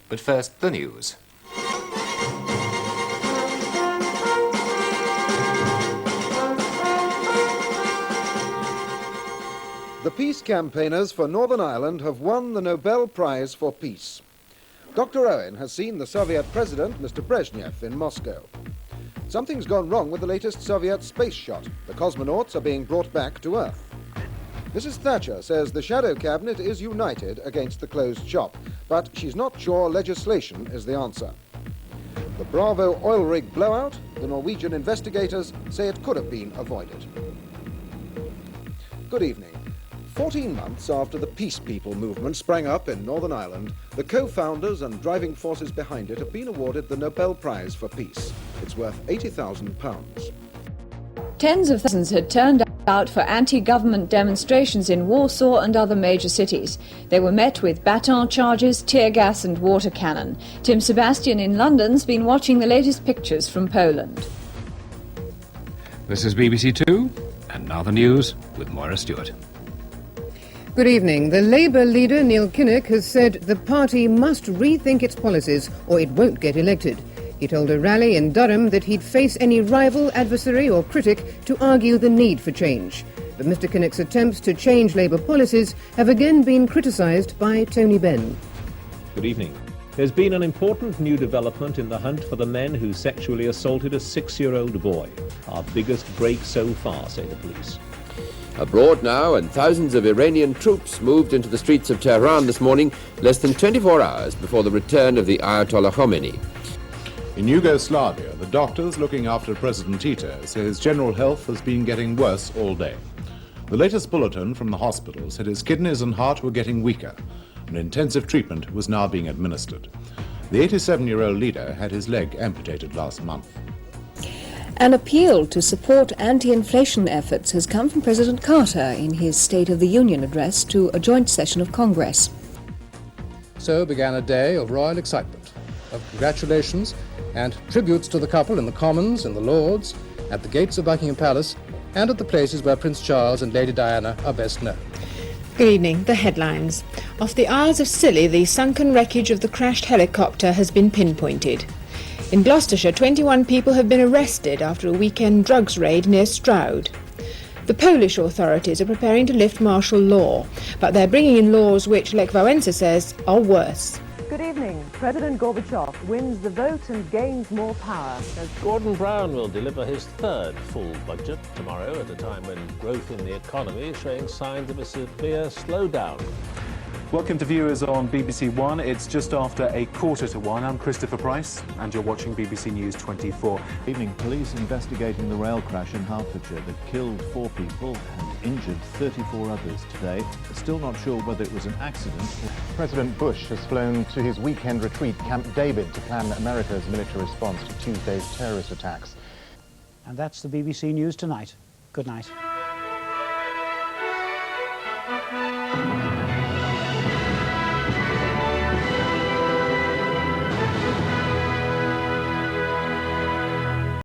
But first, the news. The peace campaigners for Northern Ireland have won the Nobel Prize for Peace. Dr. Owen has seen the Soviet president, Mr. Brezhnev, in Moscow. Something's gone wrong with the latest Soviet space shot. The cosmonauts are being brought back to Earth. Mrs. Thatcher says the shadow cabinet is united against the closed shop, but she's not sure legislation is the answer. The Bravo oil rig blowout, the Norwegian investigators say it could have been avoided. Good evening. 14 months after the Peace People movement sprang up in Northern Ireland, the co-founders and driving forces behind it have been awarded the Nobel Prize for Peace. It's worth £80,000. Tens of thousands had turned out for anti-government demonstrations in Warsaw and other major cities. They were met with baton charges, tear gas and water cannon. Tim Sebastian in London's been watching the latest pictures from Poland. This is BBC Two, and now the news with Moira Stuart. Good evening. The Labour leader, Neil Kinnock, has said the party must rethink its policies or it won't get elected. He told a rally in Durham that he'd face any rival, adversary or critic to argue the need for change. But Mr Kinnock's attempts to change Labour policies have again been criticised by Tony Benn. Good evening. There's been an important new development in the hunt for the men who sexually assaulted a 6-year-old boy. Our biggest break so far, say the police. Abroad now, and thousands of Iranian troops moved into the streets of Tehran this morning, less than 24 hours before the return of the Ayatollah Khomeini. In Yugoslavia, the doctors looking after President Tito say his general health has been getting worse all day. The latest bulletin from the hospital said his kidneys and heart were getting weaker, and intensive treatment was now being administered. The 87-year-old leader had his leg amputated last month. An appeal to support anti-inflation efforts has come from President Carter in his State of the Union address to a joint session of Congress. So began a day of royal excitement, of congratulations and tributes to the couple in the Commons, in the Lords, at the gates of Buckingham Palace, and at the places where Prince Charles and Lady Diana are best known. Good evening. The headlines. Off the Isles of Scilly, the sunken wreckage of the crashed helicopter has been pinpointed. In Gloucestershire, 21 people have been arrested after a weekend drugs raid near Stroud. The Polish authorities are preparing to lift martial law, but they're bringing in laws which, Lech Wałęsa says, are worse. Good evening. President Gorbachev wins the vote and gains more power. Gordon Brown will deliver his third full budget tomorrow at a time when growth in the economy is showing signs of a severe slowdown. Welcome to viewers on BBC One. It's just after 1:15. I'm Christopher Price, and you're watching BBC News 24. Evening. Police investigating the rail crash in Hertfordshire that killed 4 people and injured 34 others today. Still not sure whether it was an accident. President Bush has flown to his weekend retreat, Camp David, to plan America's military response to Tuesday's terrorist attacks. And that's the BBC News Tonight. Good night.